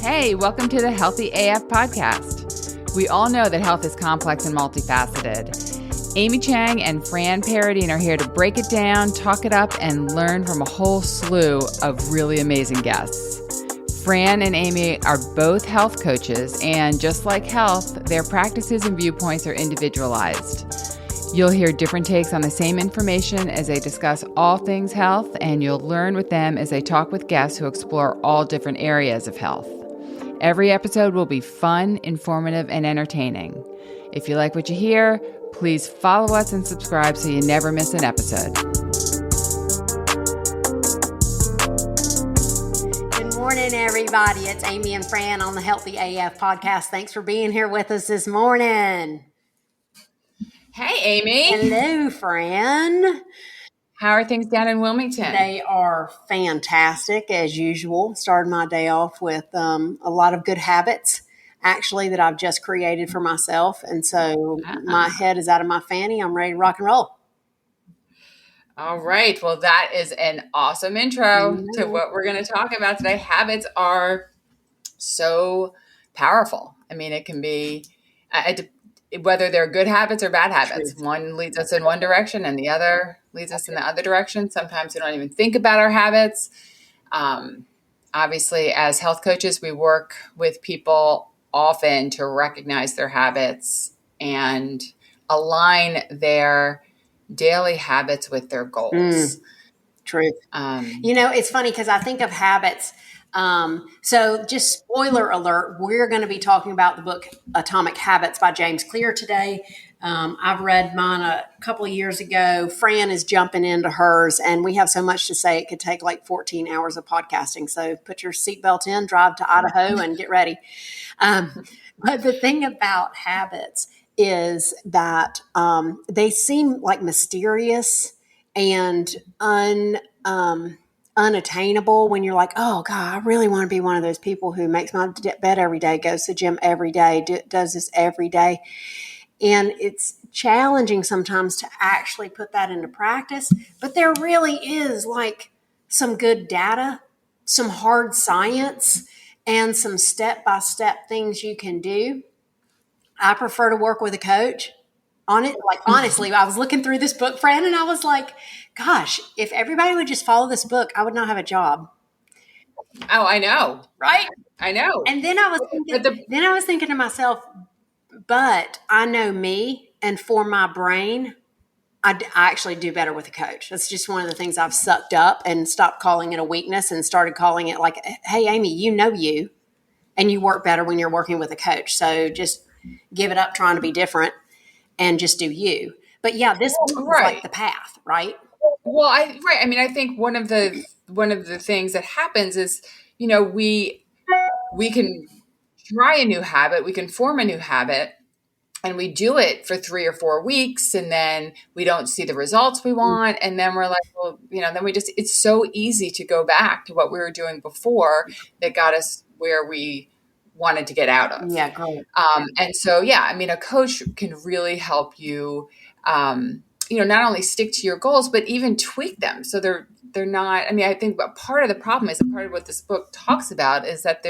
Hey, welcome to the Healthy AF podcast. We all know that health is complex and multifaceted. Amy Chang and Fran Paradine are here to break it down, talk it up, and learn from a whole slew of really amazing guests. Fran and Amy are both health coaches, and just like health, their practices and viewpoints are individualized. You'll hear different takes on the same information as they discuss all things health, and you'll learn with them as they talk with guests who explore all different areas of health. Every episode will be fun, informative, and entertaining. If you like what you hear, please follow us and subscribe so you never miss an episode. Good morning, everybody. It's Amy and Fran on the Healthy AF podcast. Thanks for being here with us this morning. Hey, Amy. Hello, Fran. How are things down in Wilmington? They are fantastic, as usual. Started my day off with a lot of good habits, actually, that I've just created for myself. And so my head is out of my fanny. I'm ready to rock and roll. All right. Well, that is an awesome intro to what we're going to talk about today. Habits are so powerful. I mean, it can be whether they're good habits or bad habits. True. One leads us in one direction and the other leads us in the other direction. Sometimes we don't even think about our habits. Obviously, as health coaches, we work with people often to recognize their habits and align their daily habits with their goals. True. It's funny because I think of habits. So just spoiler alert, we're going to be talking about the book Atomic Habits by James Clear today. I've read mine a couple of years ago. Fran is jumping into hers, and we have so much to say it could take like 14 hours of podcasting. So put your seatbelt in, drive to Idaho, and get ready. But the thing about habits is that they seem like mysterious and unattainable when you're like, oh God, I really want to be one of those people who makes my bed every day, goes to the gym every day, does this every day. And it's challenging sometimes to actually put that into practice, but there really is like some good data, some hard science, and some step-by-step things you can do. I prefer to work with a coach on it. Like, honestly, I was looking through this book, Fran, and I was like, gosh, if everybody would just follow this book, I would not have a job. Oh, I know. Right? I know. And then I was thinking to myself, but I know me, and for my brain, I actually do better with a coach. That's just one of the things I've sucked up and stopped calling it a weakness and started calling it like, hey, Amy, you know you, and you work better when you're working with a coach. So just give it up trying to be different and just do you. But yeah, this is like the path, right? Well, I mean, I think one of the things that happens is, we can try a new habit, we can form a new habit, and we do it for 3 or 4 weeks, and then we don't see the results we want, and then we're like, well, then it's so easy to go back to what we were doing before that got us where we wanted to get out of. Yeah, great. And so, a coach can really help you, not only stick to your goals, but even tweak them. So they're not, I think part of the problem is, part of what this book talks about is that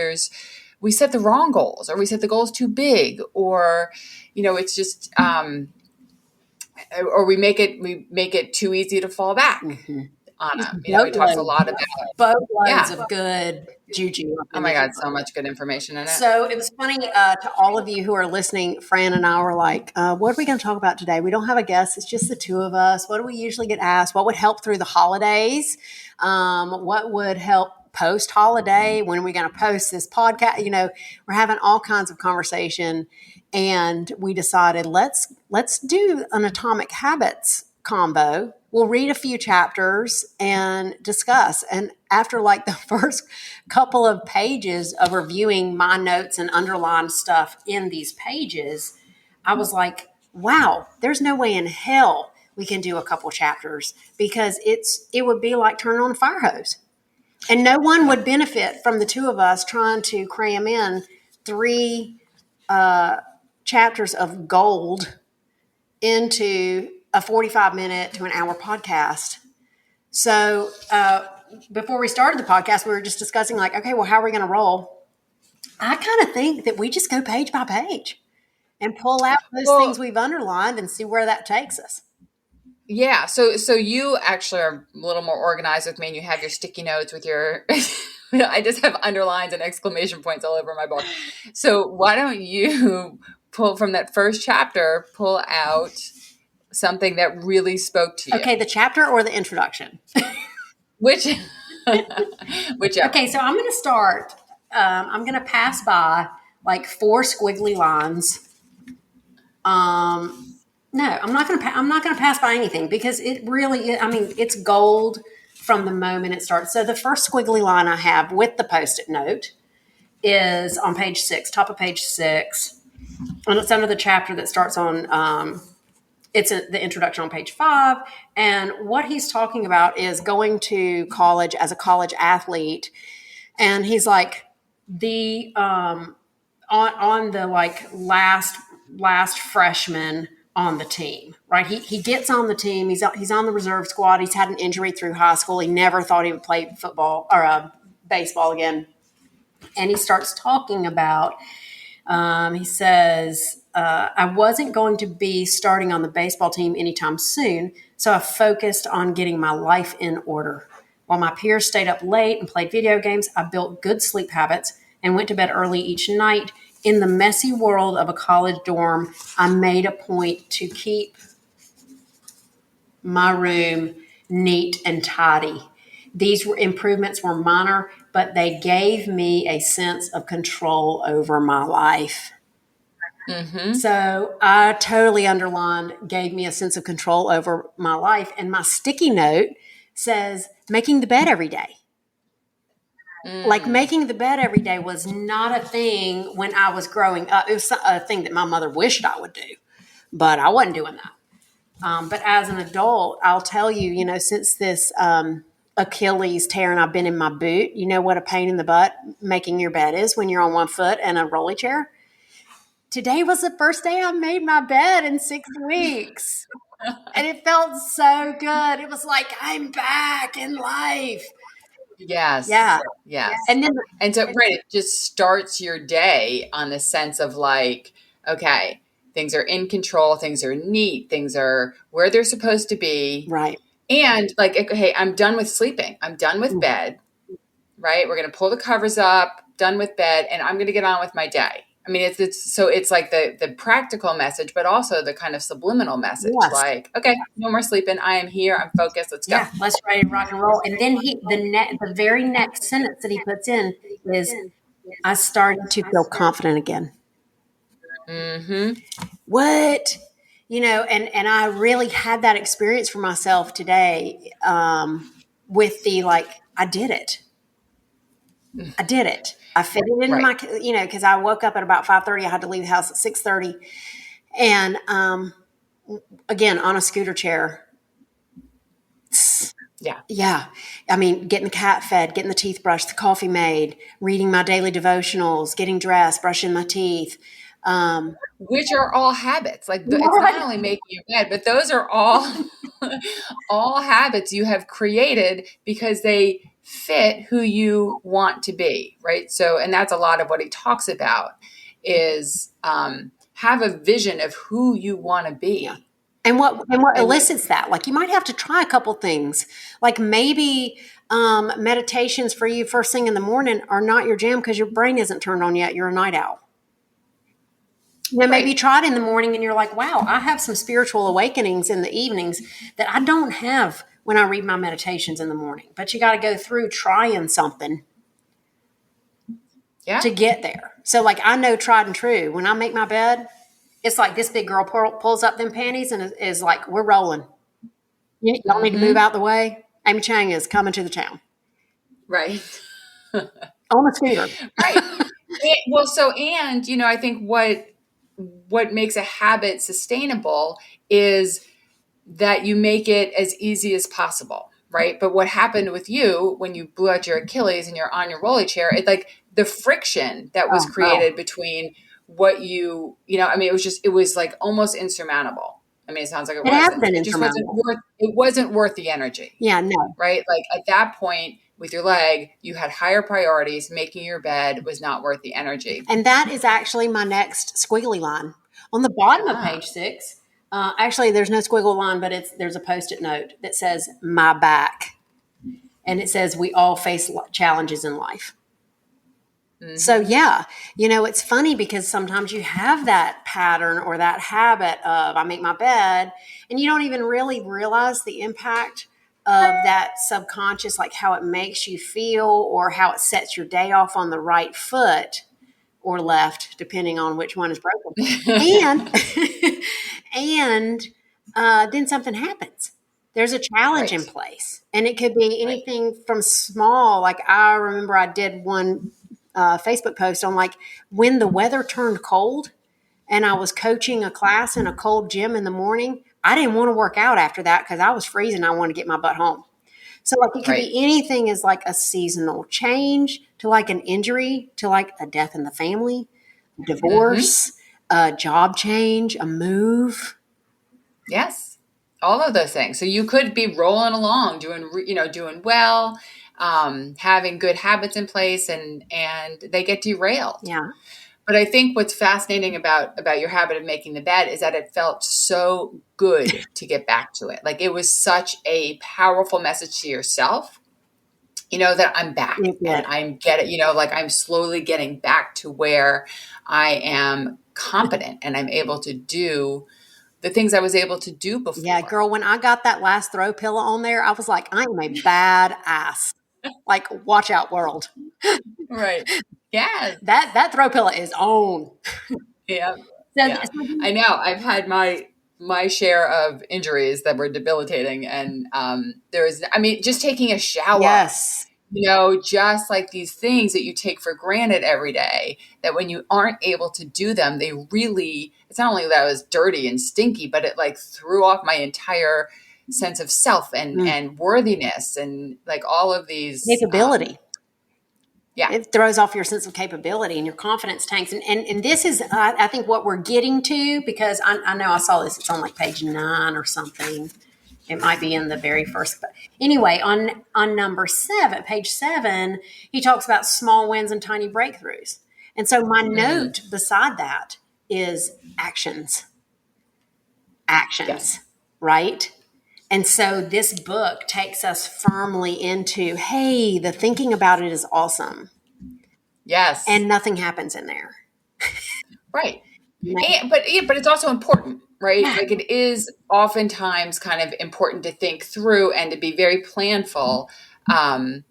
we set the wrong goals, or we set the goals too big, or, it's just, or we make it too easy to fall back on them. He talks a lot about boatloads of good juju. Oh my God, so much good information in it. So it was funny to all of you who are listening. Fran and I were like, what are we going to talk about today? We don't have a guest. It's just the two of us. What do we usually get asked? What would help through the holidays? What would help post-holiday? When are we going to post this podcast? We're having all kinds of conversation, and we decided let's do an Atomic Habits combo. We'll read a few chapters and discuss. And after like the first couple of pages of reviewing my notes and underlined stuff in these pages, I was like, wow, there's no way in hell we can do a couple chapters, because it would be like turning on a fire hose. And no one would benefit from the two of us trying to cram in 3 chapters of gold into a 45-minute to an hour podcast. So before we started the podcast, we were just discussing like, okay, well, how are we going to roll? I kind of think that we just go page by page and pull out those Well, things we've underlined and see where that takes us. yeah. So you actually are a little more organized with me, and you have your sticky notes with your. I just have underlines and exclamation points all over my book. So why don't you pull from that first chapter, pull out something that really spoke to you? Okay, the chapter or the introduction? Which, whichever. Okay, so I'm going to start. I'm going to pass by like 4 squiggly lines. No, I'm not going to. I'm not going to pass by anything because it really. I mean, it's gold from the moment it starts. So the first squiggly line I have with the post-it note is on page 6, top of page 6, and it's under the chapter that starts on. The introduction on page 5, and what he's talking about is going to college as a college athlete, and he's like the on the like last freshman on the team, right? He gets on the team. He's on the reserve squad. He's had an injury through high school. He never thought he would play football or baseball again, and he starts talking about. He says, I wasn't going to be starting on the baseball team anytime soon, so I focused on getting my life in order. While my peers stayed up late and played video games, I built good sleep habits and went to bed early each night. In the messy world of a college dorm, I made a point to keep my room neat and tidy. These improvements were minor, but they gave me a sense of control over my life. Mm-hmm. So I totally underlined, gave me a sense of control over my life. And my sticky note says, making the bed every day. Like making the bed every day was not a thing when I was growing up. It was a thing that my mother wished I would do, but I wasn't doing that. But as an adult, I'll tell you, since this Achilles tear and I've been in my boot, you know what a pain in the butt making your bed is when you're on one foot and a rolly chair? Today was the first day I made my bed in 6 weeks. And it felt so good. It was like, I'm back in life. Yes. Yeah. Yes. And so, right, it just starts your day on the sense of like, okay, things are in control, things are neat, things are where they're supposed to be. Right. And like, okay, I'm done with sleeping. I'm done with bed, right? We're going to pull the covers up, done with bed, and I'm going to get on with my day. I mean, it's like the practical message, but also the kind of subliminal message. Yes. Like, okay, no more sleeping. I am here. I'm focused. Let's go. Yeah, let's ready to rock and roll. And then the very next sentence that he puts in is, I started to feel confident again. Mm-hmm. What? And I really had that experience for myself today with the, like, I did it. I did it. I fit it in my, because I woke up at about 5:30. I had to leave the house at 6:30. And again, on a scooter chair. Yeah. Yeah. I mean, getting the cat fed, getting the teeth brushed, the coffee made, reading my daily devotionals, getting dressed, brushing my teeth. Which are all habits. Like, it's not only making your bed, but those are all all habits you have created because they fit who you want to be, right? So, and that's a lot of what he talks about is have a vision of who you want to be. Yeah. And what elicits that? Like, you might have to try a couple things. Like maybe meditations for you first thing in the morning are not your jam because your brain isn't turned on yet. You're a night owl. Maybe you try it in the morning and you're like, wow, I have some spiritual awakenings in the evenings that I don't have when I read my meditations in the morning. But you got to go through trying something to get there. So like, I know tried and true. When I make my bed, it's like this big girl pulls up them panties and is like, we're rolling. Y'all need to move out the way. Amy Chang is coming to the town. Right. On the scooter. Right. I think what makes a habit sustainable is that you make it as easy as possible, right? But what happened with you when you blew out your Achilles and you're on your rolly chair, it's like the friction that was created between what it was like almost insurmountable. I mean, it sounds like it wasn't. Has been insurmountable. It wasn't worth the energy. Yeah, no. Right? Like at that point, with your leg, you had higher priorities. Making your bed was not worth the energy. And that is actually my next squiggly line. On the bottom of page 6, actually, there's no squiggle line, but there's a Post-it note that says, my back. And it says, we all face challenges in life. Mm-hmm. So, yeah, it's funny because sometimes you have that pattern or that habit of, I make my bed, and you don't even really realize the impact of that subconscious, like how it makes you feel or how it sets your day off on the right foot or left, depending on which one is broken. and then something happens. There's a challenge in place. And it could be anything from small. Like I remember I did one Facebook post on like when the weather turned cold and I was coaching a class in a cold gym in the morning. I didn't want to work out after that because I was freezing. I wanted to get my butt home. So like it could be anything as like a seasonal change to like an injury to like a death in the family, divorce, a job change, a move. Yes. All of those things. So you could be rolling along, doing well, having good habits in place and they get derailed. Yeah. But I think what's fascinating about your habit of making the bed is that it felt so good to get back to it. Like it was such a powerful message to yourself, that I'm back and I'm I'm slowly getting back to where I am competent and I'm able to do the things I was able to do before. Yeah, girl, when I got that last throw pillow on there, I was like, I am a badass. Like, watch out, world. Right. Yeah. That throw pillow is on. Yeah. I know. I've had my share of injuries that were debilitating. And just taking a shower. Yes. Just like these things that you take for granted every day, that when you aren't able to do them, it's not only that I was dirty and stinky, but it like threw off my entire sense of self and worthiness and like all of these capability. Yeah. It throws off your sense of capability and your confidence tanks. And this is, I think, what we're getting to, because I know I saw this. It's on like page 9 or something. It might be in the very first. But anyway, on number 7, page 7, he talks about small wins and tiny breakthroughs. And so my note beside that is actions. Yes. Right? And so this book takes us firmly into, hey, the thinking about it is awesome. Yes. And nothing happens in there. Right. But it's also important, right? Yeah. Like it is oftentimes kind of important to think through and to be very planful, and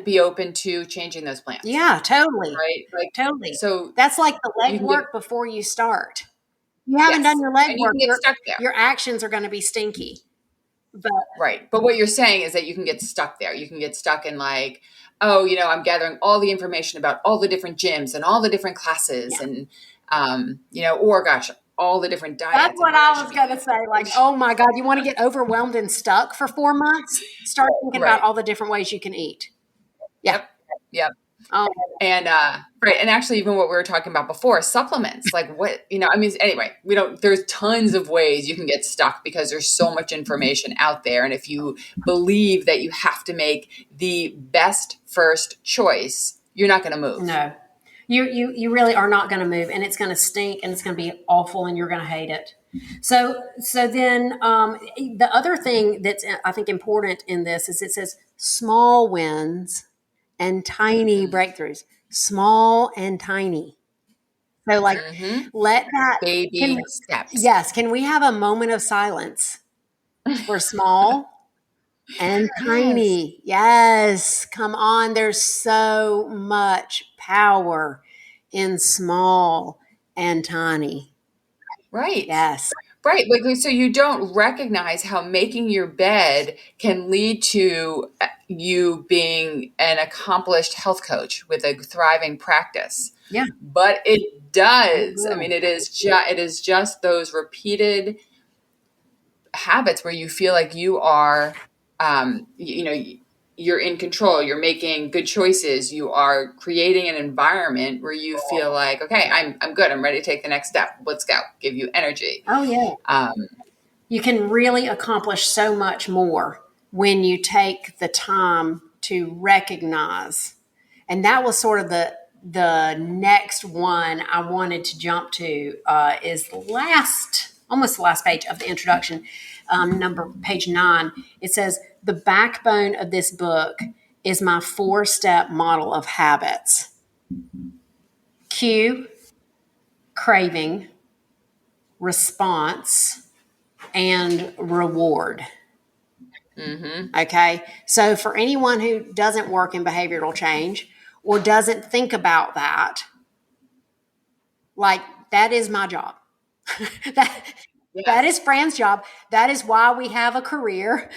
be open to changing those plans. Yeah, totally. Right. Like totally. So that's like the legwork before you start. You haven't done your legwork. Your actions are going to be stinky. But what you're saying is that you can get stuck there. You can get stuck in like, I'm gathering all the information about all the different gyms and all the different classes and, all the different diets. That's what I was going to say. Like, oh my God, you want to get overwhelmed and stuck for 4 months? Start thinking about all the different ways you can eat. Yeah. Yep. And and actually even what we were talking about before, supplements, like what, anyway, there's tons of ways you can get stuck because there's so much information out there. And if you believe that you have to make the best first choice, you're not going to move. No, you really are not going to move, and it's going to stink and it's going to be awful and you're going to hate it. So then the other thing that's I think important in this is it says small wins and tiny breakthroughs, small and tiny. So like, let that baby steps. Yes. Can we have a moment of silence for small and tiny? Yes. Come on. There's so much power in small and tiny. Right. Yes. Right. Like, so you don't recognize how making your bed can lead to you being an accomplished health coach with a thriving practice. Yeah. But it does. I mean, it is just those repeated habits where you feel like you are, you're in control, you're making good choices, you are creating an environment where you feel like, okay, I'm good, I'm ready to take the next step. Let's go. Give you energy. Oh yeah. You can really accomplish so much more when you take the time to recognize. And that was sort of the next one I wanted to jump to, is almost the last page of the introduction, page 9. It says, the backbone of this book is my 4-step model of habits. Cue, craving, response, and reward. Mm-hmm. Okay. So for anyone who doesn't work in behavioral change or doesn't think about that, like, that is my job. That is Fran's job. That is why we have a career.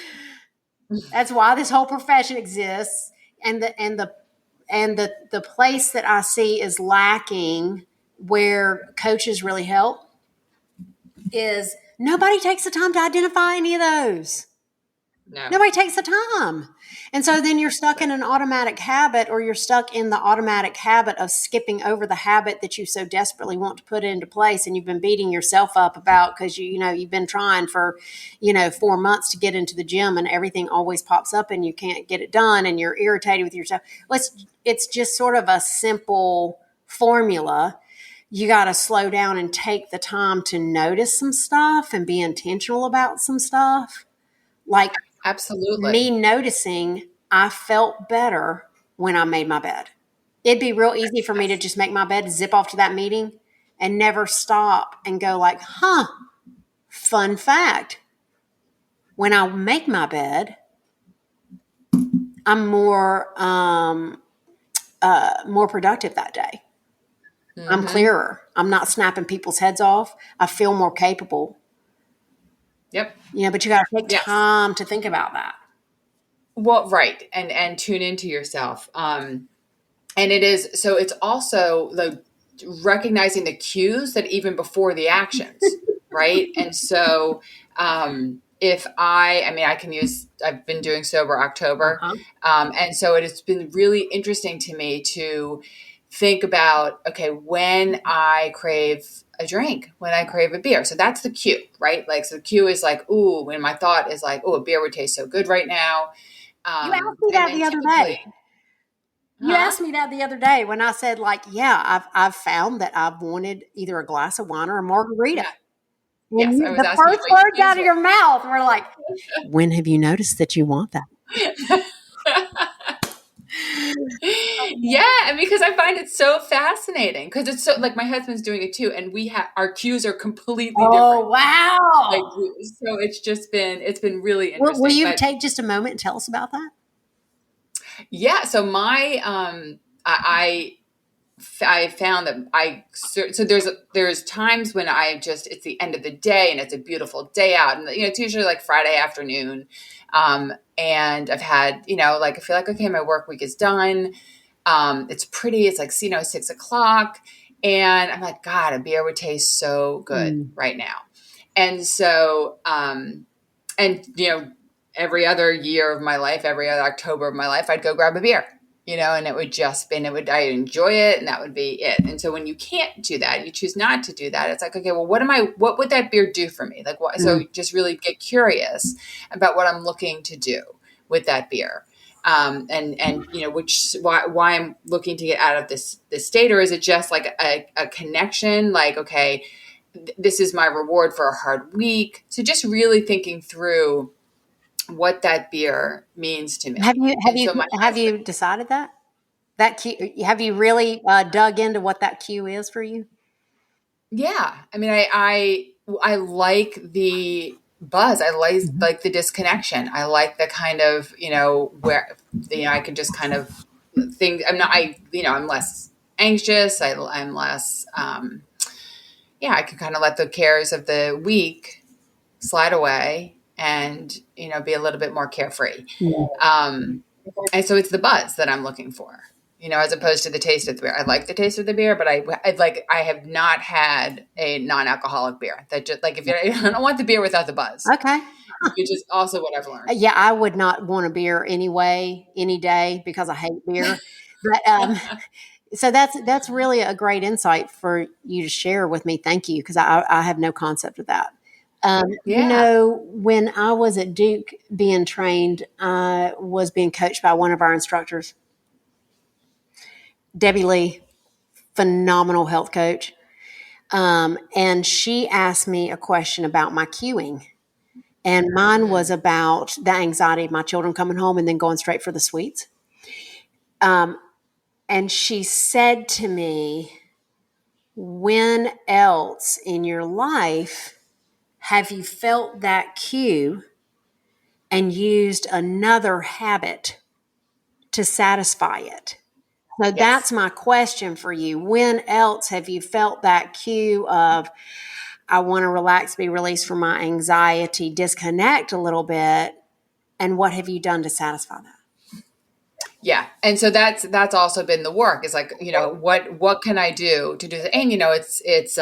That's why this whole profession exists. And the place that I see is lacking, where coaches really help, is nobody takes the time to identify any of those. No. Nobody takes the time. And so then you're stuck in an automatic habit, or you're stuck in the automatic habit of skipping over the habit that you so desperately want to put into place. And you've been beating yourself up about, because you've been trying for, 4 months to get into the gym, and everything always pops up and you can't get it done, and you're irritated with yourself. Well, it's just sort of a simple formula. You got to slow down and take the time to notice some stuff and be intentional about some stuff. Like, absolutely, me noticing I felt better when I made my bed. It'd be real easy for me to just make my bed, zip off to that meeting, and never stop and go like, fun fact. When I make my bed, I'm more productive that day. Mm-hmm. I'm clearer. I'm not snapping people's heads off. I feel more capable. Yep. But you got to take time to think about that. Well, right. And tune into yourself. And it's also the recognizing the cues that even before the actions, right? And so, if I've been doing Sober October. And so it has been really interesting to me to think about, okay, when I crave a drink, when I crave a beer. So that's the cue, right? Like, so the cue is like, ooh, when my thought is like, oh, a beer would taste so good right now. You asked me that the other day. You asked me that the other day when I said, like, I've found that I've wanted either a glass of wine or a margarita. Yeah. Yes, the first words out of your mouth were like, when have you noticed that you want that? Yeah, and because I find it so fascinating, because it's so, like, my husband's doing it too, and our cues are completely different. Oh, wow! So it's been really interesting. Will you take just a moment and tell us about that? Yeah. So I found that there's times when it's the end of the day and it's a beautiful day out, and it's usually like Friday afternoon, and I've had I feel like, okay, my work week is done, it's pretty, it's like 6:00, and I'm like, God, a beer would taste so good right now. And so every other year of my life, every other October of my life, I'd go grab a beer. And it would I'd enjoy it, and that would be it. And so when you can't do that, you choose not to do that. It's like, okay, well, what would that beer do for me? Like, what? So just really get curious about what I'm looking to do with that beer. And why I'm looking to get out of this state, or is it just like a connection? Like, okay, this is my reward for a hard week. So just really thinking through what that beer means to me. Have you decided that cue? Have you really dug into what that cue is for you? Yeah, I mean, I like the buzz. I like the disconnection. I like the kind of where I can just kind of think. I'm less anxious. I'm less. I can kind of let the cares of the week slide away, and be a little bit more carefree. And so it's the buzz that I'm looking for, as opposed to the taste of the beer. I like the taste of the beer, but I have not had a non-alcoholic beer that just like, I don't want the beer without the buzz. Okay. Which is also what I've learned. Yeah, I would not want a beer anyway, any day, because I hate beer. But so that's really a great insight for you to share with me. Thank you, because I have no concept of that. Yeah. When I was at Duke being trained, I was being coached by one of our instructors, Debbie Lee, phenomenal health coach. And she asked me a question about my cueing. And mine was about the anxiety of my children coming home and then going straight for the sweets. And she said to me, when else in your life have you felt that cue and used another habit to satisfy it? So that's my question for you. When else have you felt that cue of, I want to relax, be released from my anxiety, disconnect a little bit? And what have you done to satisfy that? Yeah. And so that's also been the work, is like, what can I do to do that? And, it's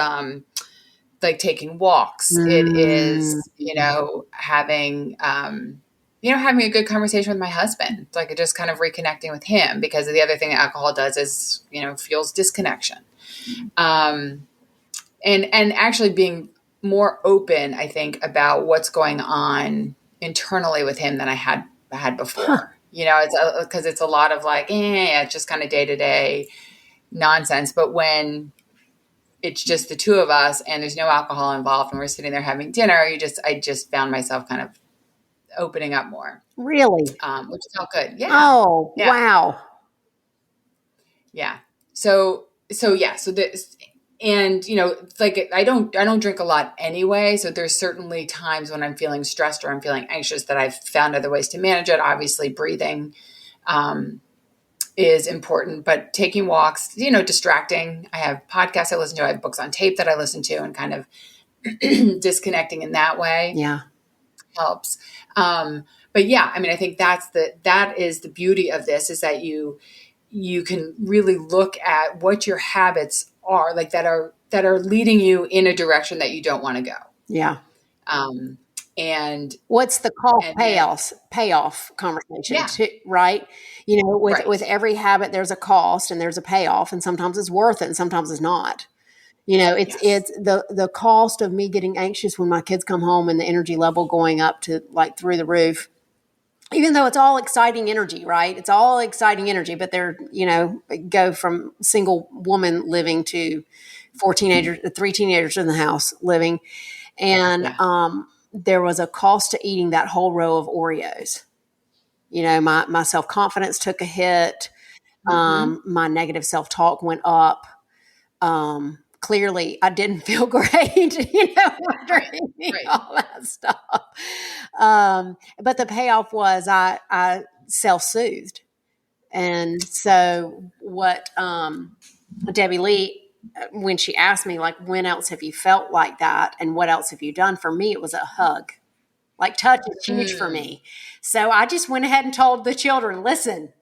like taking walks. It is, having a good conversation with my husband. It's like just kind of reconnecting with him, because the other thing that alcohol does is, fuels disconnection. And actually being more open, I think, about what's going on internally with him than I had before. It's because it's a lot of like, it's just kind of day to day nonsense. But when it's just the two of us and there's no alcohol involved and we're sitting there having dinner, I just found myself kind of opening up more. Really? Which felt good. Yeah. Oh, yeah. Wow. Yeah. So this, and like I don't drink a lot anyway. So there's certainly times when I'm feeling stressed or I'm feeling anxious that I've found other ways to manage it. Obviously breathing, is important, but taking walks, distracting. I have podcasts I listen to, I have books on tape that I listen to, and kind of disconnecting in that way. Yeah. Helps. But yeah, I think that is the beauty of this, is that you can really look at what your habits are, like that are leading you in a direction that you don't want to go. Yeah. And what's the payoff conversation, right? With every habit, there's a cost and there's a payoff, and sometimes it's worth it and sometimes it's not. It's the cost of me getting anxious when my kids come home and the energy level going up to like through the roof. Even though it's all exciting energy, right? It's all exciting energy, but go from single woman living to 3 teenagers in the house living. And there was a cost to eating that whole row of Oreos. My self-confidence took a hit. My negative self-talk went up. Clearly I didn't feel great, Right. all that stuff. But the payoff was I self-soothed. And so what Debbie Lee, when she asked me, like, when else have you felt like that and what else have you done? For me, it was a hug. Like, touch is huge for me. So I just went ahead and told the children, listen,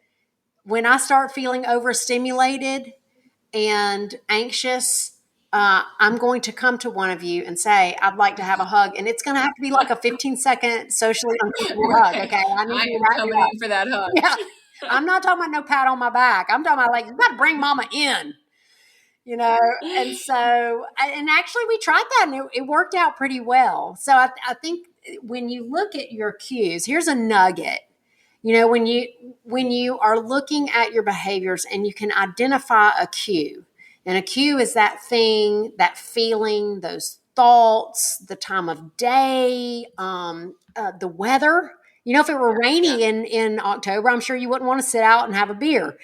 when I start feeling overstimulated and anxious, I'm going to come to one of you and say, I'd like to have a hug. And it's going to have to be like a 15-second socially uncomfortable hug. Okay. I am coming in for that hug. Yeah. I'm not talking about no pat on my back. I'm talking about like, you got to bring mama in, And so, and actually we tried that and it worked out pretty well. So I think when you look at your cues, here's a nugget. When you are looking at your behaviors and you can identify a cue, and a cue is that thing, that feeling, those thoughts, the time of day, the weather. If it were rainy in October, I'm sure you wouldn't want to sit out and have a beer.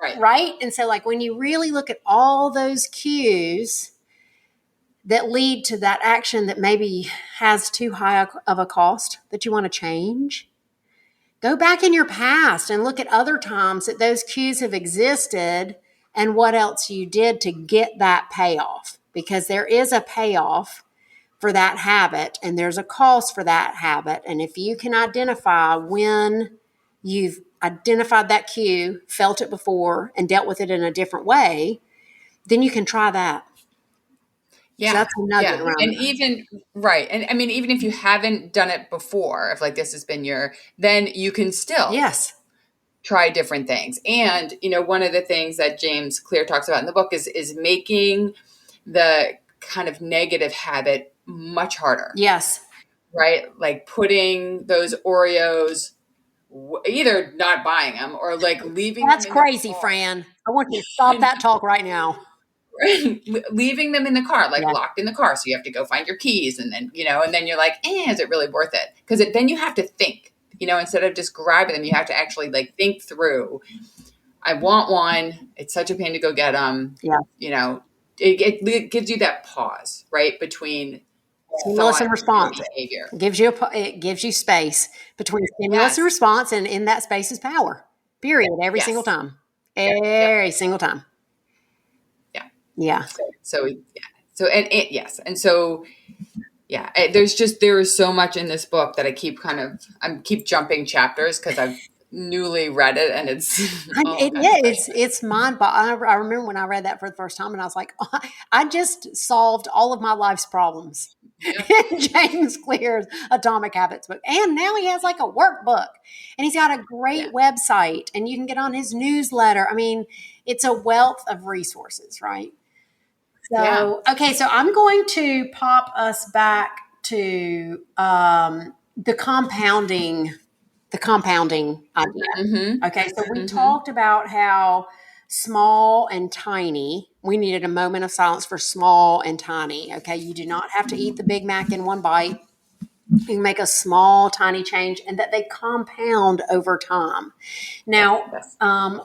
Right. And so like when you really look at all those cues that lead to that action that maybe has too high of a cost that you want to change, go back in your past and look at other times that those cues have existed and what else you did to get that payoff, because there is a payoff for that habit and there's a cost for that habit. And if you can identify when you've identified that cue, felt it before, and dealt with it in a different way, then you can try that. Yeah. So that's a nugget around and that. even, right. And even if you haven't done it before, if like this has been then you can still try different things. And, one of the things that James Clear talks about in the book is making the kind of negative habit much harder. Yes. Right? Like putting those Oreos, either not buying them or like leaving That's them in crazy, the car. Fran. I want you to stop that talk right now. Leaving them in the car, like Yeah. locked in the car. So you have to go find your keys, and then, and then you're like, is it really worth it? Because then you have to think, instead of just grabbing them, you have to actually like think through. I want one. It's such a pain to go get them. Yeah. It gives you that pause, right, between Stimulus and response. behavior. It gives you space between stimulus and response, and in that space is power. Period. Every single time. Every single time. Yeah. Yeah. There is so much in this book that I keep jumping chapters because I've newly read it, and it's mind-boggling. I remember when I read that for the first time, and I was like, oh, I just solved all of my life's problems. In James Clear's Atomic Habits book, and now he has like a workbook, and he's got a great website, and you can get on his newsletter. I mean, it's a wealth of resources, right? So, okay, so I'm going to pop us back to the compounding idea. Mm-hmm. Okay, so we talked about how small and tiny, we needed a moment of silence for small and tiny. Okay, you do not have to eat the Big Mac in one bite. You can make a small, tiny change, and that they compound over time. Now,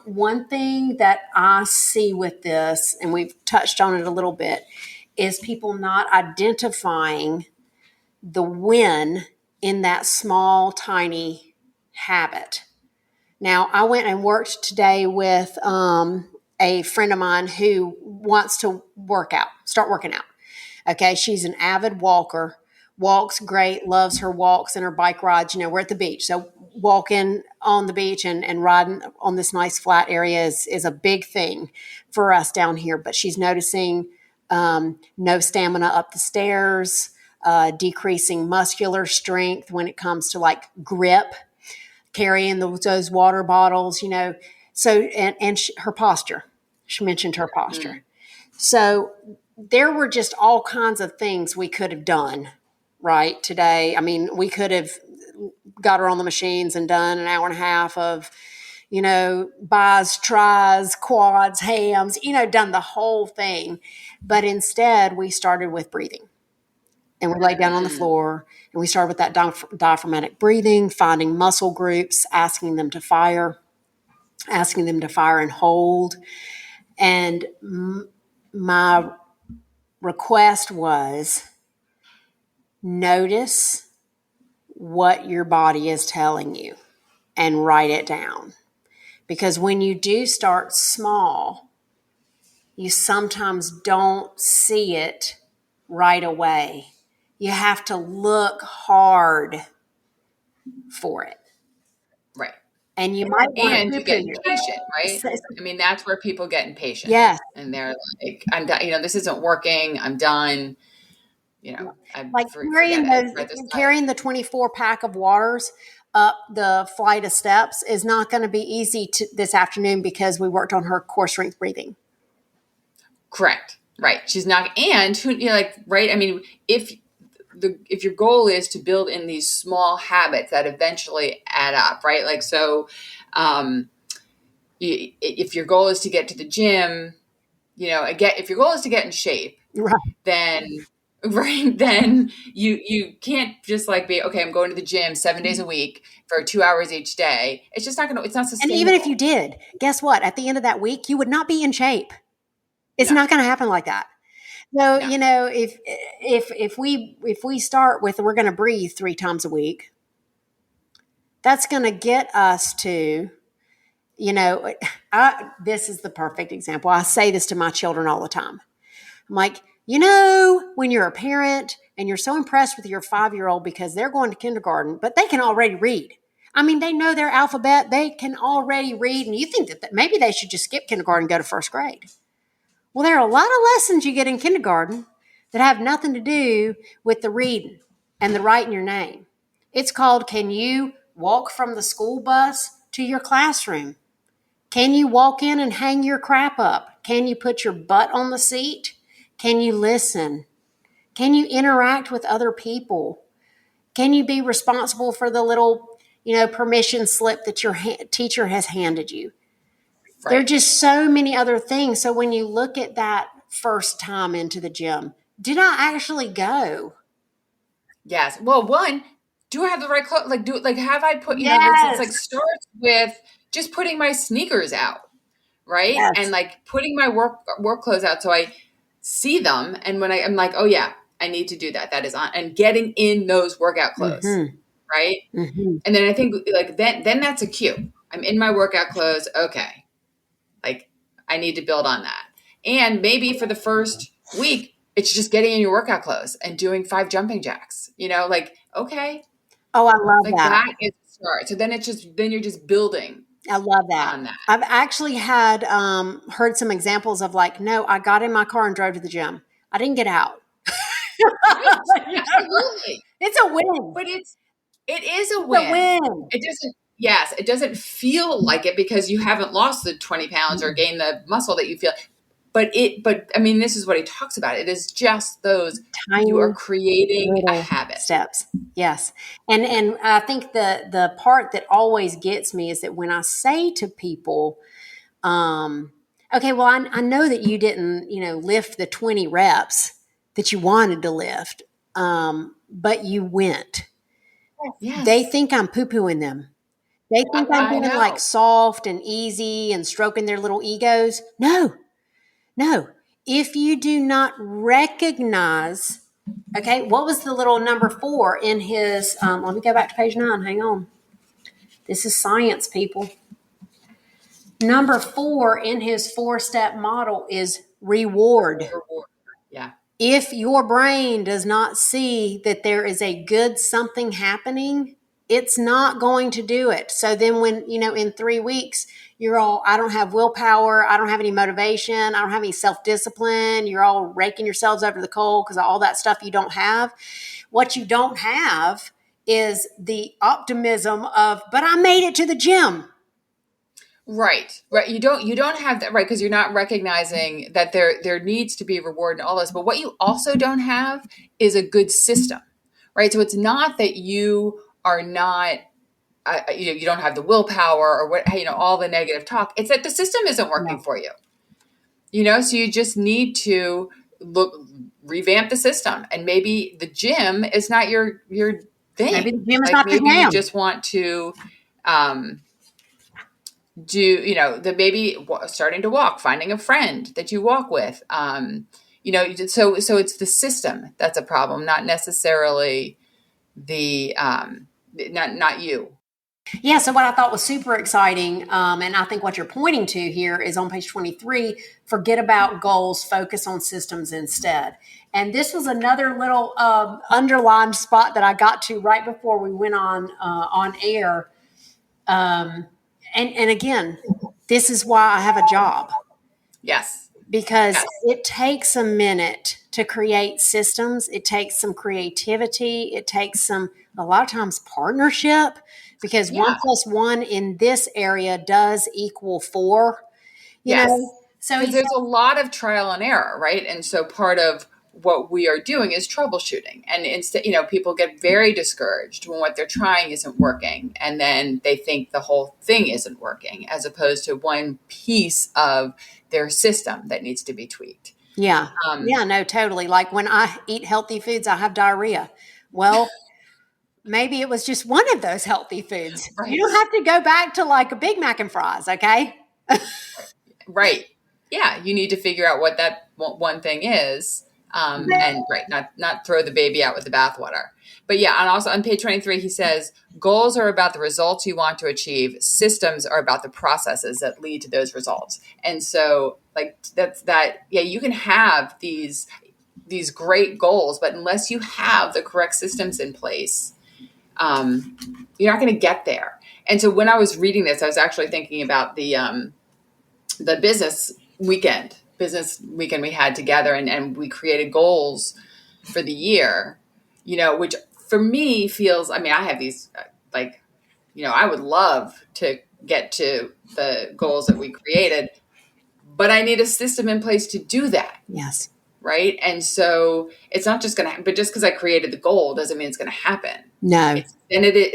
one thing that I see with this, and we've touched on it a little bit, is people not identifying the win in that small, tiny habit. Now, I went and worked today with a friend of mine who wants to start working out. Okay, she's an avid walker, walks great, loves her walks and her bike rides. We're at the beach, so walking on the beach and riding on this nice flat area is a big thing for us down here. But she's noticing no stamina up the stairs, decreasing muscular strength when it comes to like grip, carrying those water bottles, So, and her posture, she mentioned her posture. So there were just all kinds of things we could have done right today. I mean, we could have got her on the machines and done an hour and a half of, bis, tris, quads, hams, done the whole thing. But instead we started with breathing. And we laid down on the floor, and we started with that diaphragmatic breathing, finding muscle groups, asking them to fire and hold. And my request was, notice what your body is telling you and write it down. Because when you do start small, you sometimes don't see it right away. You have to look hard for it. Right. And you might want and you get impatient, right? I mean, that's where people get impatient. Yes. And they're like, I'm done, this isn't working. I'm done. Like carrying the 24 pack of waters up the flight of steps is not going to be easy this afternoon because we worked on her core strength breathing. Correct. Right. She's not, and right. I mean, if your goal is to build in these small habits that eventually add up, right? Like, so, if your goal is to get to the gym, if your goal is to get in shape, right, then you can't just like be, okay, I'm going to the gym 7 days a week for 2 hours each day. It's just it's not sustainable. And even if you did, guess what? At the end of that week, you would not be in shape. It's not going to happen like that. So, if we start with, we're going to breathe 3 times a week, that's going to get us to, this is the perfect example. I say this to my children all the time. I'm like, when you're a parent and you're so impressed with your 5-year-old because they're going to kindergarten, but they can already read. I mean, they know their alphabet. They can already read. And you think that maybe they should just skip kindergarten and go to first grade. Well, there are a lot of lessons you get in kindergarten that have nothing to do with the reading and the writing your name. It's called, can you walk from the school bus to your classroom? Can you walk in and hang your crap up? Can you put your butt on the seat? Can you listen? Can you interact with other people? Can you be responsible for the little, permission slip that your teacher has handed you? There are Right. just so many other things. So when you look at that first time into the gym, did I actually go? Yes. Well, one, do I have the right clothes? Like, have I put, it's Yes. like starts with just putting my sneakers out, right? And Yes. like putting my work clothes out so I see them. And when I'm like, oh yeah, I need to do that. That is on, and getting in those workout clothes, Mm-hmm. right? Mm-hmm. And then I think like then that's a cue. I'm in my workout clothes. Okay. Like I need to build on that. And maybe for the first week, it's just getting in your workout clothes and doing 5 jumping jacks. Like, okay, Oh, I love like that. that is the start. So then you're just building I love that. on that. I've actually had heard some examples of like, no, I got in my car and drove to the gym. I didn't get out. Right. Absolutely. It's a win. But it is a It's a win. win. It doesn't feel like it because you haven't lost the 20 pounds or gained the muscle that you feel. But I mean, this is what he talks about. It is just those, you are Tiny creating a little habit. steps. Yes. And I think the part that always gets me is that when I say to people, okay, well, I know that you didn't, lift the 20 reps that you wanted to lift, but you went. Yes. They think I'm poo-pooing them. They think I'm I being know. like soft and easy and stroking their little egos. No, no. If you do not recognize, okay, what was the little number 4 in his, let me go back to page 9. Hang on. This is science, people. Number 4 in his 4-step model is reward. Yeah. If your brain does not see that there is a good something happening, it's not going to do it. So then when, in 3 weeks, you're all, I don't have willpower. I don't have any motivation. I don't have any self-discipline. You're all raking yourselves over the coal because of all that stuff you don't have. What you don't have is the optimism of, but I made it to the gym. Right. You don't have that, right, because you're not recognizing that there needs to be reward and all this. But what you also don't have is a good system, right? So it's not that you are not you don't have the willpower or what, all the negative talk. It's that the system isn't working for you. So you just need to revamp the system, and maybe the gym is not your thing. Maybe the gym is Like not your maybe you jam. just want to maybe starting to walk, finding a friend that you walk with. So it's the system that's a problem, not necessarily the not you. Yeah, so what I thought was super exciting, and I think what you're pointing to here is on page 23, forget about goals, focus on systems instead. And this was another little underlined spot that I got to right before we went on air. And again, this is why I have a job. Yes. Because Yes. it takes a minute to create systems. It takes some creativity. It takes a lot of times partnership, because 1+1 in this area does equal 4. Yes. So because there's a lot of trial and error, right? And so part of what we are doing is troubleshooting. And instead, people get very discouraged when what they're trying isn't working. And then they think the whole thing isn't working, as opposed to one piece of their system that needs to be tweaked. Yeah. No, totally. Like when I eat healthy foods, I have diarrhea. Well, maybe it was just one of those healthy foods. Right. You don't have to go back to like a Big Mac and fries, okay? Right. Yeah. You need to figure out what that one thing is. And right, not throw the baby out with the bathwater. But yeah, and also on page 23, he says, goals are about the results you want to achieve. Systems are about the processes that lead to those results. And so like you can have these great goals, but unless you have the correct systems in place, you're not going to get there. And so when I was reading this, I was actually thinking about the business weekend we had together, and we created goals for the year, which for me feels, I mean, I have these I would love to get to the goals that we created, but I need a system in place to do that. Yes. right? And so it's not just going to, but just because I created the goal doesn't mean it's going to happen. No.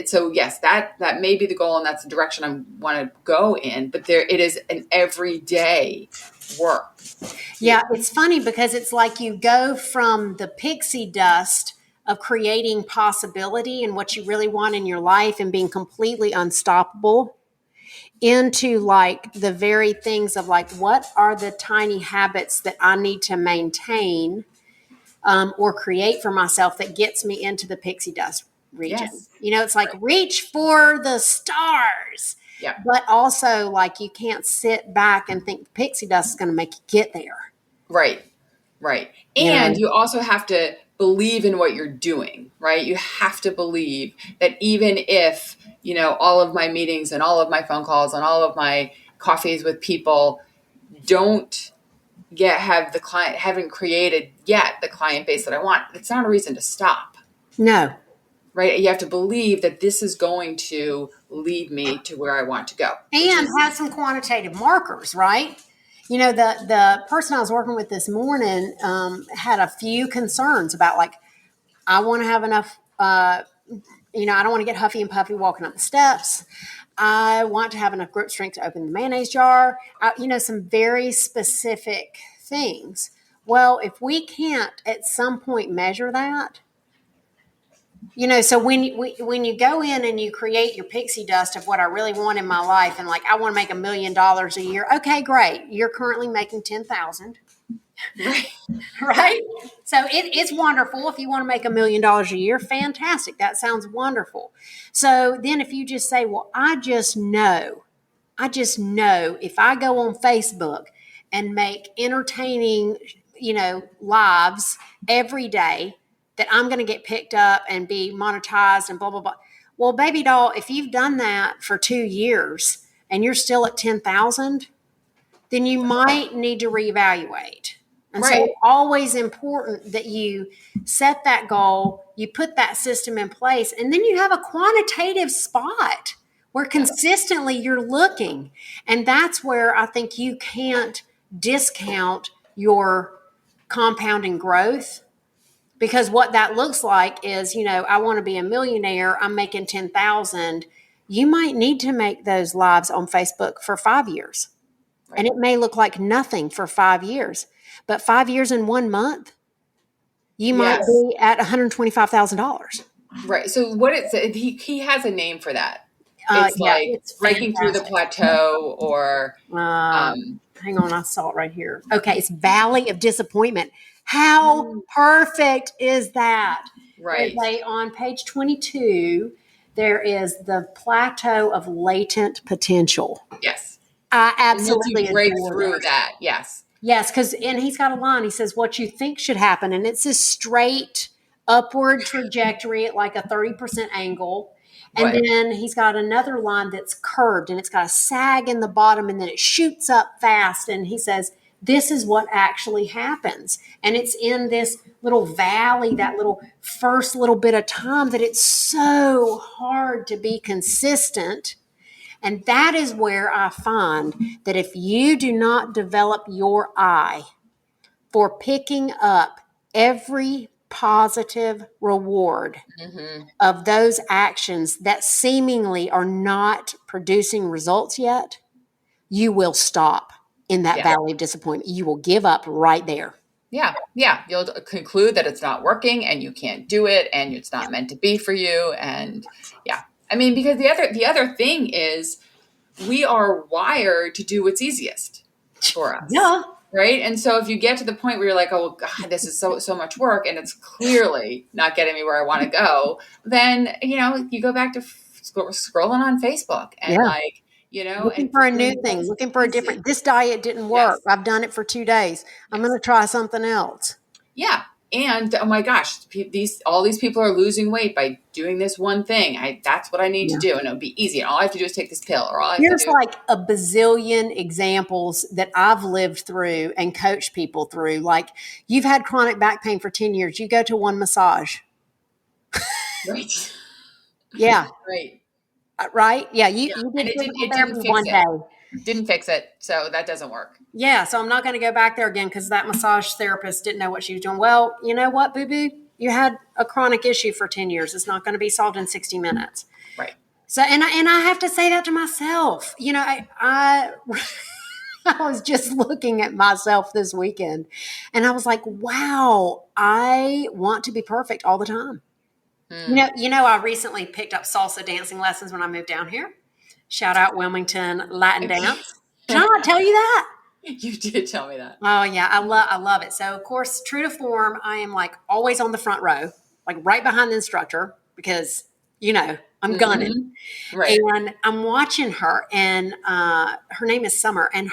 So yes, that may be the goal, and that's the direction I want to go in. But it is an everyday work. Yeah, it's funny because it's like you go from the pixie dust of creating possibility and what you really want in your life and being completely unstoppable into like the very things of like, what are the tiny habits that I need to maintain or create for myself that gets me into the pixie dust region? Yes. It's like reach for the stars. Yeah. But also, like, you can't sit back and think pixie dust is going to make you get there. Right. And you also have to believe in what you're doing, right? You have to believe that even if, all of my meetings and all of my phone calls and all of my coffees with people don't haven't created yet the client base that I want, it's not a reason to stop. No. Right? You have to believe that this is going to lead me to where I want to go. And have some quantitative markers, right? The person I was working with this morning had a few concerns about, like, I want to have enough, I don't want to get huffy and puffy walking up the steps. I want to have enough grip strength to open the mayonnaise jar. Some very specific things. Well, if we can't at some point measure that, so when you go in and you create your pixie dust of what I really want in my life, and like, I want to make $1 million a year. Okay, great. You're currently making 10,000, right? So it's wonderful. If you want to make $1 million a year, fantastic. That sounds wonderful. So then if you just say, well, I just know if I go on Facebook and make entertaining, lives every day, that I'm going to get picked up and be monetized and blah, blah, blah. Well, baby doll, if you've done that for 2 years and you're still at 10,000, then you might need to reevaluate. And so it's always important that you set that goal, you put that system in place, and then you have a quantitative spot where consistently you're looking. And that's where I think you can't discount your compounding growth. Because what that looks like is, I want to be a millionaire. I'm making 10,000. You might need to make those lives on Facebook for 5 years. Right. And it may look like nothing for 5 years, but 5 years in 1 month, you might be at $125,000. Right. So he has a name for that. It's breaking through the plateau, or hang on, I saw it right here. Okay, it's Valley of Disappointment. How perfect is that? Right. On page 22, there is the plateau of latent potential. Yes. I absolutely break through that. Yes. Yes, and he's got a line. He says, what you think should happen. And it's this straight upward trajectory at like a 30% angle. And then he's got another line that's curved, and it's got a sag in the bottom, and then it shoots up fast. And he says, this is what actually happens. And it's in this little valley, that little first little bit of time, that it's so hard to be consistent. And that is where I find that if you do not develop your eye for picking up every positive reward of those actions that seemingly are not producing results yet, you will stop in that valley of disappointment. You will give up right there. Yeah. You'll conclude that it's not working and you can't do it and it's not meant to be for you. And I mean, because the other thing is, we are wired to do what's easiest for us. Yeah. Right. And so if you get to the point where you're like, oh God, this is so much work and it's clearly not getting me where I want to go, then, you go back to scrolling on Facebook and looking for a new thing, looking for a different, this diet didn't work. Yes. I've done it for 2 days. I'm going to try something else. Yeah. And oh my gosh, all these people are losing weight by doing this one thing. That's what I need to do, and it'll be easy. And all I have to do is take this pill, or all I have There's to do. like a bazillion examples that I've lived through and coached people through. Like, you've had chronic back pain for 10 years. You go to one massage. Right. Yeah. Right. Right. Yeah. You did physical therapy one day. Didn't fix it. So that doesn't work. Yeah, so I'm not going to go back there again because that massage therapist didn't know what she was doing. Well, you know what, boo-boo? You had a chronic issue for 10 years. It's not going to be solved in 60 minutes. Right. So, and I have to say that to myself. I I was just looking at myself this weekend and I was like, wow, I want to be perfect all the time. I recently picked up salsa dancing lessons when I moved down here. Shout out Wilmington Latin dance. Did I not tell you that? You did tell me that. Oh yeah, I love it. So of course, true to form, I am like always on the front row, like right behind the instructor because I'm gunning. Right. And I'm watching her, and her name is Summer, and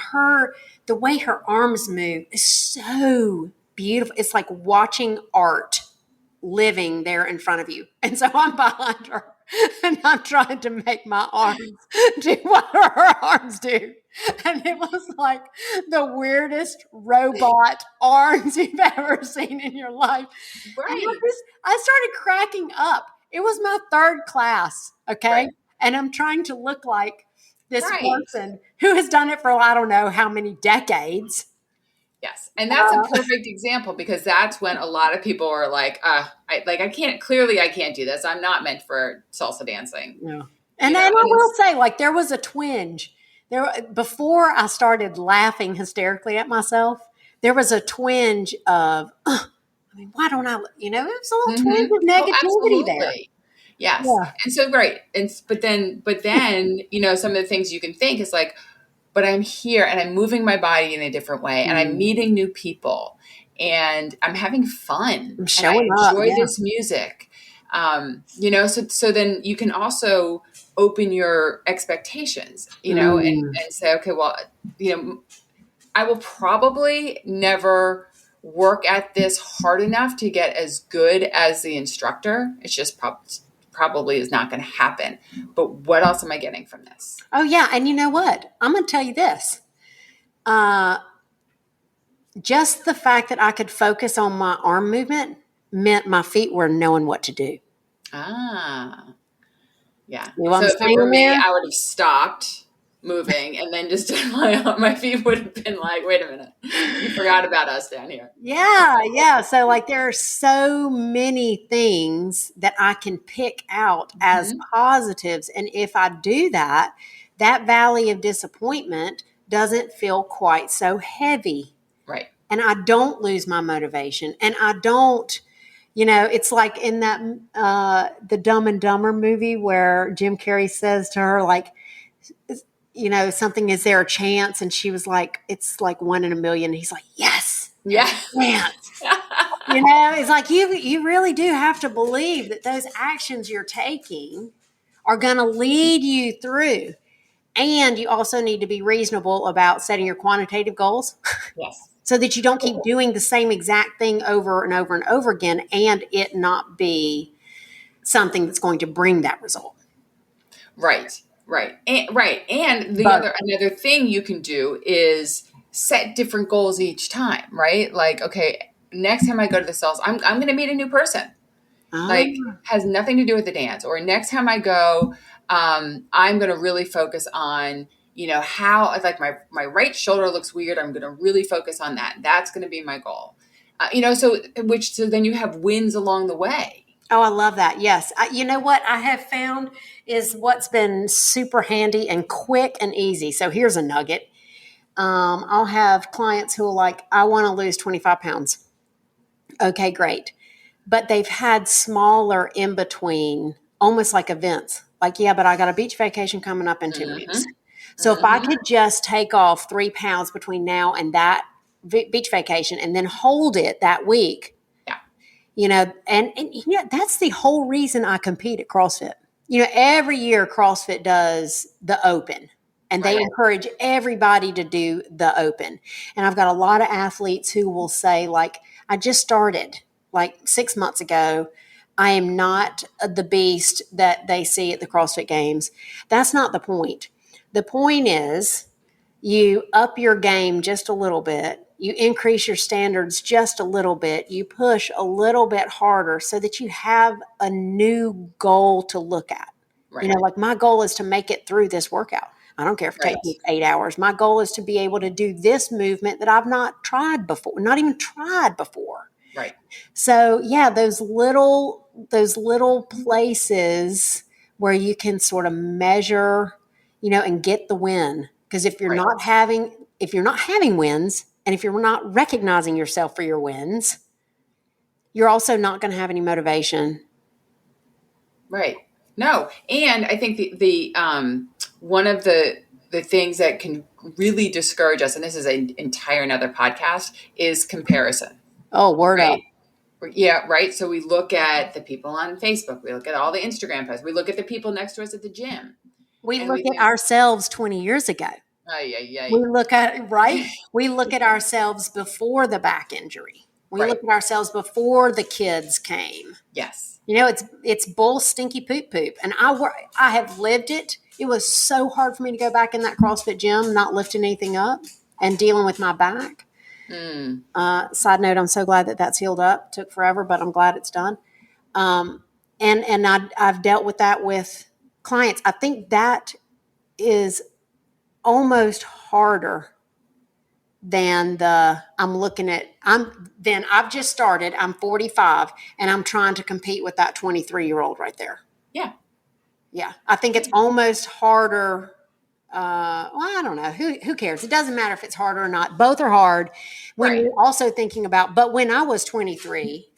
the way her arms move is so beautiful. It's like watching art living there in front of you. And so I'm behind her and I'm trying to make my arms do what her arms do. And it was like the weirdest robot arms you've ever seen in your life. Right. And I started cracking up. It was my third class. Okay. Right. And I'm trying to look like this person who has done it for, I don't know how many decades. Yes. And that's a perfect example because that's when a lot of people are like, I can't do this. I'm not meant for salsa dancing. Yeah. And I will say, like, there was a twinge before I started laughing hysterically at myself. There was a twinge of, why don't I, it was a little twinge of negativity there. Yes. Yeah. And so, right. And, but then, some of the things you can think is like, but I'm here and I'm moving my body in a different way and I'm meeting new people and I'm having fun. I'm showing up. I enjoy this music. So then you can also open your expectations, and say, okay, well, I will probably never work at this hard enough to get as good as the instructor. It's just probably is not going to happen. But what else am I getting from this? Oh, yeah. And you know what? I'm going to tell you this. Just the fact that I could focus on my arm movement meant my feet were knowing what to do. Ah. Yeah. So if it were me, I would have stopped moving and then just my feet would have been like, wait a minute, you forgot about us down here. Yeah. So like there are so many things that I can pick out as positives. And if I do that, that valley of disappointment doesn't feel quite so heavy. Right. And I don't lose my motivation. And I don't, it's like in that the Dumb and Dumber movie where Jim Carrey says to her, like, something, is there a chance? And she was like, it's like 1 in a million. And he's like, yes. Yeah. Chance. It's like you really do have to believe that those actions you're taking are going to lead you through. And you also need to be reasonable about setting your quantitative goals. Yes. So that you don't keep doing the same exact thing over and over and over again and it not be something that's going to bring that result. Right. And another thing you can do is set different goals each time, right? Like, okay, next time I go to the salsa, I'm going to meet a new person. Like, has nothing to do with the dance. Or next time I go, I'm going to really focus on, how, like, my right shoulder looks weird. I'm going to really focus on that. That's going to be my goal. So then you have wins along the way. Oh, I love that. Yes. What I have found is what's been super handy and quick and easy. So here's a nugget. I'll have clients who are like, I want to lose 25 pounds. Okay, great. But they've had smaller in between, almost like events. Like, yeah, but I got a beach vacation coming up in 2 weeks. So if I could just take off 3 pounds between now and that beach vacation and then hold it that week, that's the whole reason I compete at CrossFit. Every year CrossFit does the open and they encourage everybody to do the open. And I've got a lot of athletes who will say, like, I just started like 6 months ago. I am not the beast that they see at the CrossFit Games. That's not the point. The point is you up your game just a little bit. You increase your standards just a little bit. You push a little bit harder so that you have a new goal to look at. Right. Like my goal is to make it through this workout. I don't care if it Right. takes me 8 hours. My goal is to be able to do this movement that I've not tried before, not even tried before. Right. So yeah, those little places where you can sort of measure, and get the win. Because if you're Right. not having wins, and if you're not recognizing yourself for your wins, you're also not going to have any motivation. Right. No. And I think the one of the things that can really discourage us, and this is an entire another podcast, is comparison. Oh, word up. Right. Yeah, right. So we look at the people on Facebook, we look at all the Instagram posts, we look at the people next to us at the gym. We And look we at ourselves 20 years ago. We look at We look at ourselves before the back injury. We Right. look at ourselves before the kids came. Yes. It's bull stinky poop poop, and I have lived it. It was so hard for me to go back in that CrossFit gym, not lifting anything up and dealing with my back. Side note: I'm so glad that that's healed up. Took forever, but I'm glad it's done. And I've dealt with that with clients. I think that is almost harder than I've just started. I'm 45 and I'm trying to compete with that 23-year-old right there. Yeah. Yeah. I think it's almost harder. I don't know. Who cares? It doesn't matter if it's harder or not. Both are hard when Right. you're also thinking about, but when I was 23,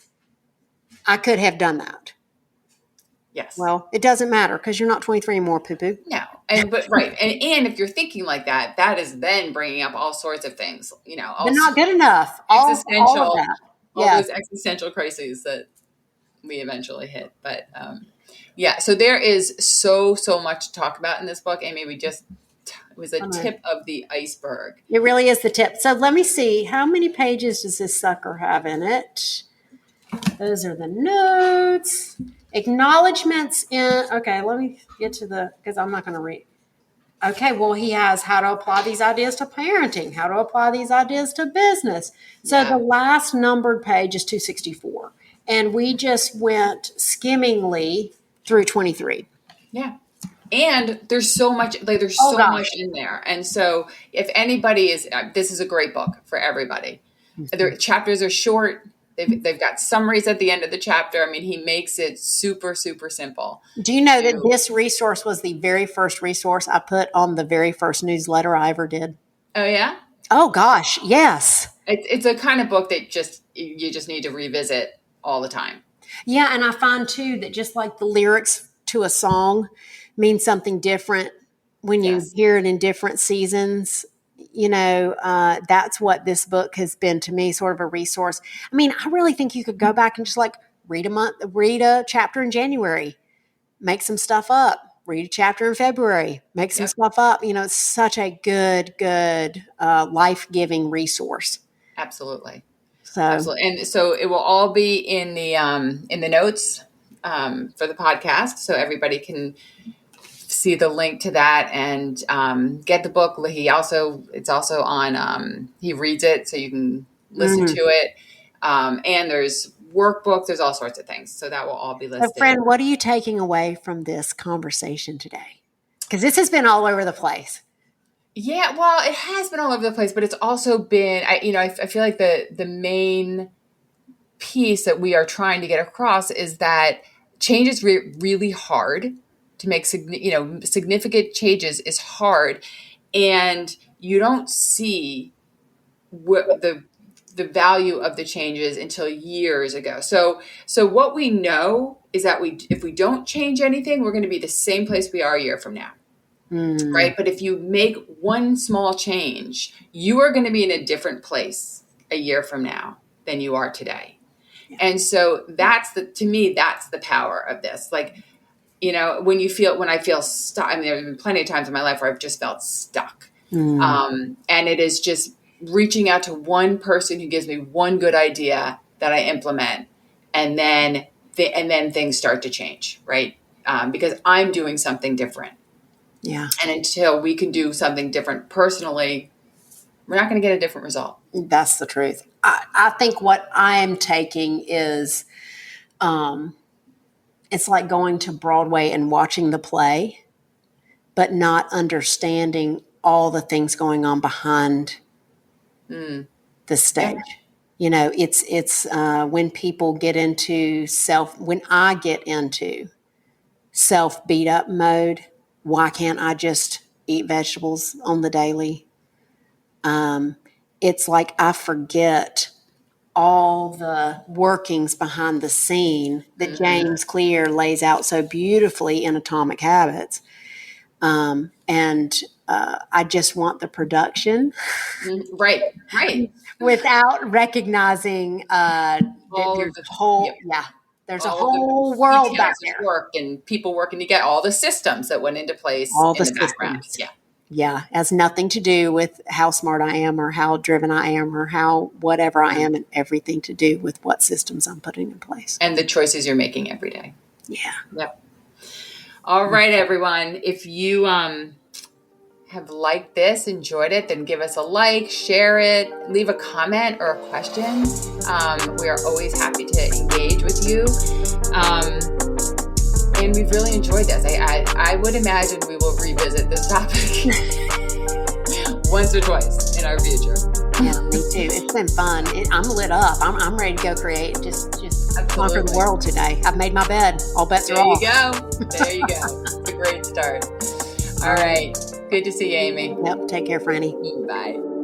I could have done that. Yes. Well, it doesn't matter because you're not 23 anymore, poo-poo. No. But right. And if you're thinking like that, that is then bringing up all sorts of things, They're not good enough. All of that. All those existential crises that we eventually hit. But yeah, so there is so much to talk about in this book, Amy. It was a tip of the iceberg. It really is the tip. So let me see. How many pages does this sucker have in it? Those are the notes. Acknowledgments okay, let me get to because I'm not going to read. Okay, well, he has how to apply these ideas to parenting, how to apply these ideas to business. So the last numbered page is 264. And we just went skimmingly through 23. Yeah. And there's so much, there's so much in there. And so if anybody this is a great book for everybody. Their chapters are short. They've got summaries at the end of the chapter. I mean, he makes it super, super simple. Do you know that this resource was the very first resource I put on the very first newsletter I ever did? Oh, yeah? Oh, gosh. Yes. It's a kind of book that you just need to revisit all the time. Yeah. And I find too that just like the lyrics to a song mean something different when you hear it in different seasons. That's what this book has been to me, sort of a resource. I mean, I really think you could go back and just like read a chapter in January, make some stuff up, read a chapter in February, make some stuff up. It's such a good life-giving resource. Absolutely. Absolutely. And so it will all be in the notes for the podcast, so everybody can see the link to that and get the book. It's also on. He reads it, so you can listen to it. And there's workbooks. There's all sorts of things. So that will all be listed. So, friend, what are you taking away from this conversation today? Because this has been all over the place. Yeah, well, it has been all over the place, but it's also been, I feel like the main piece that we are trying to get across is that change is really hard. To make significant changes is hard, and you don't see what the value of the changes until years ago. So what we know is that if we don't change anything, we're going to be the same place we are a year from now. Right? But if you make one small change, you are going to be in a different place a year from now than you are today. Yeah. And so to me, that's the power of this. Like, when I feel stuck, I mean, there have been plenty of times in my life where I've just felt stuck. And it is just reaching out to one person who gives me one good idea that I implement. And then things start to change, right? Because I'm doing something different. Yeah. And until we can do something different personally, we're not going to get a different result. That's the truth. I think what I am taking is, it's like going to Broadway and watching the play. but not understanding all the things going on behind the stage. You know, it's when people get into when I get into self beat up mode, why can't I just eat vegetables on the daily? It's like I forget all the workings behind the scene that James Clear lays out so beautifully in Atomic Habits. I just want the production. Right. Without recognizing that there's a whole, there's a whole world back there. Work and people working to get all the systems that went into place in the background. Yeah, it has nothing to do with how smart I am or how driven I am or how whatever I am, and everything to do with what systems I'm putting in place. And the choices you're making every day. Yeah. Yep. All right, everyone. If you have liked this, enjoyed it, then give us a like, share it, leave a comment or a question. We are always happy to engage with you. And we've really enjoyed this. I would imagine we will revisit this topic once or twice in our future. Yeah, me too. It's been fun. I'm lit up. I'm ready to go create. Just conquer the world today. I've made my bed. All bets are off. There you go. It's a great start. All right. Good to see you, Amy. Yep. Take care, Franny. Bye.